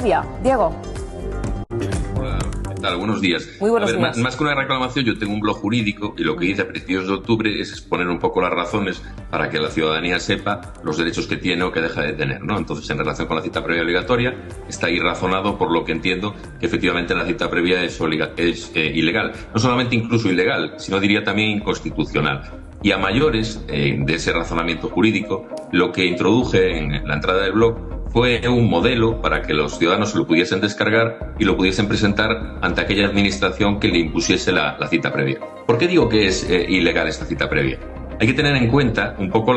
previa. Diego. ¿Qué tal? Buenos días. Muy buenos días. Más que una reclamación, yo tengo un blog jurídico y lo que hice a principios de octubre es exponer un poco las razones para que la ciudadanía sepa los derechos que tiene o que deja de tener, ¿no? Entonces, en relación con la cita previa obligatoria, está ahí razonado por lo que entiendo que efectivamente la cita previa es ilegal. No solamente incluso ilegal, sino diría también inconstitucional. Y a mayores de ese razonamiento jurídico, lo que introduje en la entrada del blog fue un modelo para que los ciudadanos lo pudiesen descargar y lo pudiesen presentar ante aquella administración que le impusiese la cita previa. ¿Por qué digo que es ilegal esta cita previa? Hay que tener en cuenta un poco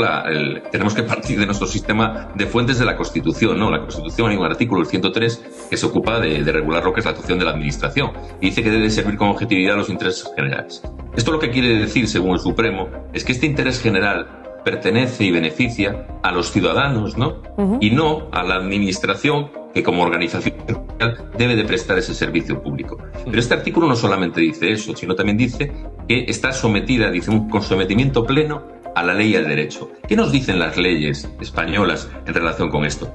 tenemos que partir de nuestro sistema de fuentes de la Constitución, ¿no? La Constitución hay un artículo, el 103, que se ocupa de regular lo que es la actuación de la Administración y dice que debe servir con objetividad a los intereses generales. Esto lo que quiere decir, según el Supremo, es que este interés general pertenece y beneficia a los ciudadanos, ¿no? Y no a la Administración, que como organización social debe de prestar ese servicio público. Pero este artículo no solamente dice eso, sino también dice que está sometida, dice, con sometimiento pleno a la ley y al derecho. ¿Qué nos dicen las leyes españolas en relación con esto?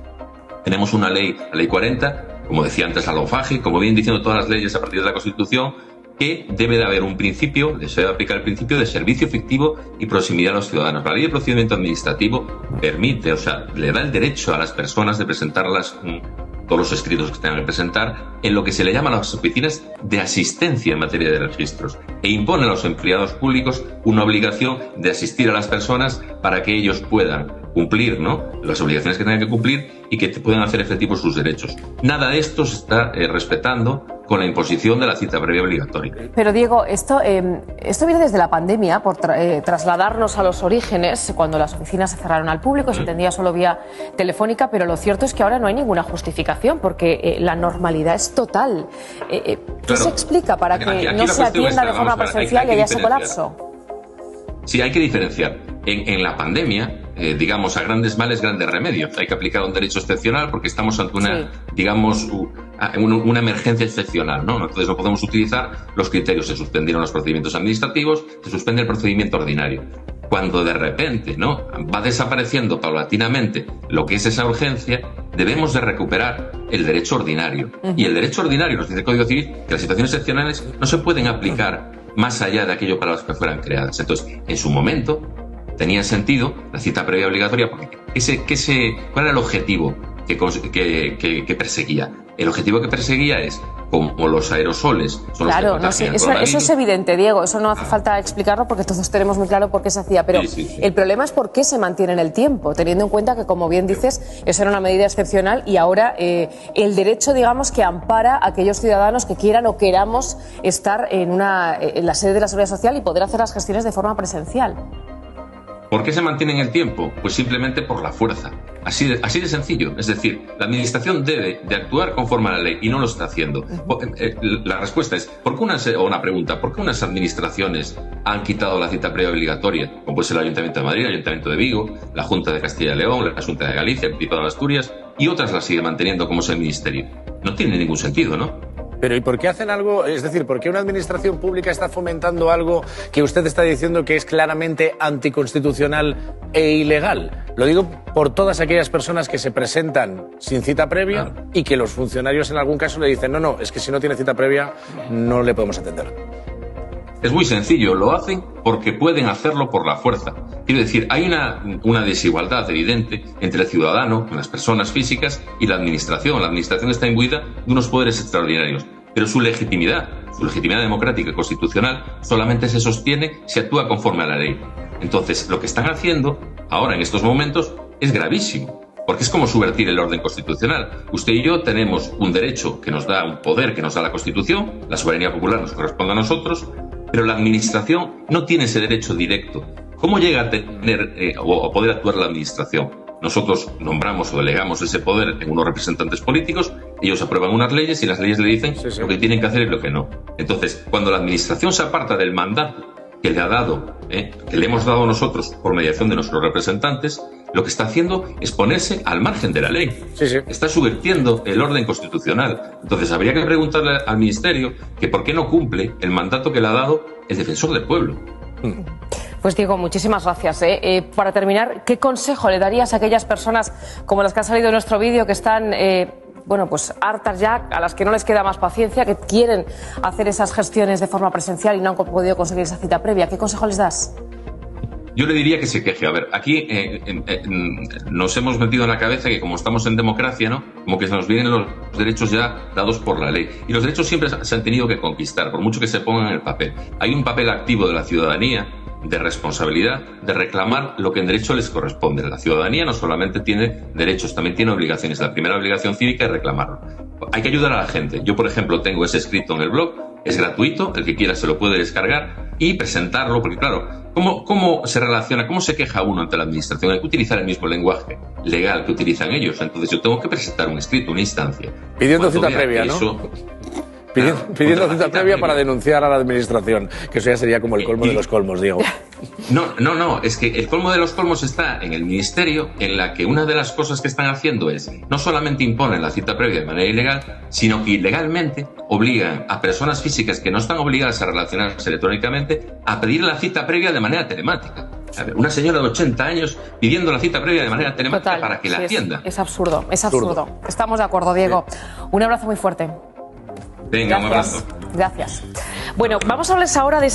Tenemos una ley, la Ley 40, como decía antes la LOFAGE, como vienen diciendo todas las leyes a partir de la Constitución, que debe de haber un principio, se debe aplicar el principio de servicio efectivo y proximidad a los ciudadanos. La ley de procedimiento administrativo permite, o sea, le da el derecho a las personas de presentar todos los escritos que tengan que presentar en lo que se le llama las oficinas de asistencia en materia de registros e impone a los empleados públicos una obligación de asistir a las personas para que ellos puedan cumplir, ¿no?, las obligaciones que tengan que cumplir y que puedan hacer efectivos sus derechos. Nada de esto se está respetando con la imposición de la cita previa obligatoria. Pero Diego, esto viene desde la pandemia, por trasladarnos a los orígenes, cuando las oficinas se cerraron al público, se atendía solo vía telefónica, pero lo cierto es que ahora no hay ninguna justificación, porque la normalidad es total. ¿Qué se explica para que no se atienda de forma presencial y haya ese colapso? Sí, hay que diferenciar. En la pandemia, digamos, a grandes males, grandes remedios. Hay que aplicar un derecho excepcional porque estamos ante una emergencia excepcional, ¿no? Entonces no podemos utilizar los criterios. Se suspendieron los procedimientos administrativos, se suspende el procedimiento ordinario. Cuando de repente, ¿no?, va desapareciendo paulatinamente lo que es esa urgencia, debemos de recuperar el derecho ordinario. Y el derecho ordinario, nos dice el Código Civil, que las situaciones excepcionales no se pueden aplicar más allá de aquello para los que fueran creadas. Entonces, en su momento, tenía sentido la cita previa obligatoria, porque ¿cuál era el objetivo que perseguía? El objetivo que perseguía es, como los aerosoles son los que contagian eso es evidente, Diego, eso no hace falta explicarlo porque todos tenemos muy claro por qué se hacía, pero el problema es por qué se mantiene en el tiempo, teniendo en cuenta que, como bien dices, eso era una medida excepcional y ahora el derecho, digamos, que ampara a aquellos ciudadanos que quieran o queramos estar en la sede de la Seguridad Social y poder hacer las gestiones de forma presencial. ¿Por qué se mantiene en el tiempo? Pues simplemente por la fuerza. Así de sencillo. Es decir, la Administración debe de actuar conforme a la ley y no lo está haciendo. La respuesta es, ¿por qué una pregunta, ¿por qué unas administraciones han quitado la cita previa obligatoria? Como puede ser el Ayuntamiento de Madrid, el Ayuntamiento de Vigo, la Junta de Castilla y León, la Junta de Galicia, el Principado de Asturias, y otras las siguen manteniendo como es el Ministerio? No tiene ningún sentido, ¿no? Pero ¿y por qué hacen algo? Es decir, ¿por qué una administración pública está fomentando algo que usted está diciendo que es claramente anticonstitucional e ilegal? Lo digo por todas aquellas personas que se presentan sin cita previa y que los funcionarios en algún caso le dicen no, es que si no tiene cita previa no le podemos atender. Es muy sencillo, lo hacen porque pueden hacerlo por la fuerza. Quiero decir, hay una desigualdad evidente entre el ciudadano, las personas físicas, y la Administración. La Administración está imbuida de unos poderes extraordinarios, pero su legitimidad democrática y constitucional solamente se sostiene si actúa conforme a la ley. Entonces, lo que están haciendo ahora, en estos momentos, es gravísimo, porque es como subvertir el orden constitucional. Usted y yo tenemos un derecho que nos da un poder que nos da la Constitución, la soberanía popular nos corresponde a nosotros, pero la Administración no tiene ese derecho directo. ¿Cómo llega a tener o a poder actuar la Administración? Nosotros nombramos o delegamos ese poder en unos representantes políticos, ellos aprueban unas leyes y las leyes le dicen lo que tienen que hacer y lo que no. Entonces, cuando la Administración se aparta del mandato que le ha dado, que le hemos dado nosotros por mediación de nuestros representantes, lo que está haciendo es ponerse al margen de la ley. Está subvirtiendo el orden constitucional. Entonces habría que preguntarle al Ministerio que por qué no cumple el mandato que le ha dado el defensor del pueblo. Pues Diego, muchísimas gracias. Para terminar, ¿qué consejo le darías a aquellas personas como las que han salido en nuestro vídeo que están bueno, pues hartas ya, a las que no les queda más paciencia, que quieren hacer esas gestiones de forma presencial y no han podido conseguir esa cita previa? ¿Qué consejo les das? Yo le diría que se queje. A ver, aquí nos hemos metido en la cabeza que como estamos en democracia, ¿no? Como que se nos vienen los derechos ya dados por la ley. Y los derechos siempre se han tenido que conquistar, por mucho que se pongan en el papel. Hay un papel activo de la ciudadanía, de responsabilidad, de reclamar lo que en derecho les corresponde. La ciudadanía no solamente tiene derechos, también tiene obligaciones. La primera obligación cívica es reclamarlo. Hay que ayudar a la gente. Yo, por ejemplo, tengo ese escrito en el blog, es gratuito, el que quiera se lo puede descargar y presentarlo, porque claro, ¿cómo se relaciona, cómo se queja uno ante la administración? Hay que utilizar el mismo lenguaje legal que utilizan ellos. Entonces yo tengo que presentar un escrito, una instancia. Pidiendo cita previa, ¿no? Pidiendo cita previa para denunciar a la administración, que eso ya sería como el colmo de los colmos, Diego. No, es que el colmo de los colmos está en el ministerio, en la que una de las cosas que están haciendo es no solamente imponen la cita previa de manera ilegal, sino que ilegalmente obligan a personas físicas que no están obligadas a relacionarse electrónicamente a pedir la cita previa de manera telemática. A ver, una señora de 80 años pidiendo la cita previa de manera telemática para que la atienda. Es absurdo. Estamos de acuerdo, Diego. Sí. Un abrazo muy fuerte. Venga, un abrazo. Gracias. Bueno, vamos a hablarles ahora de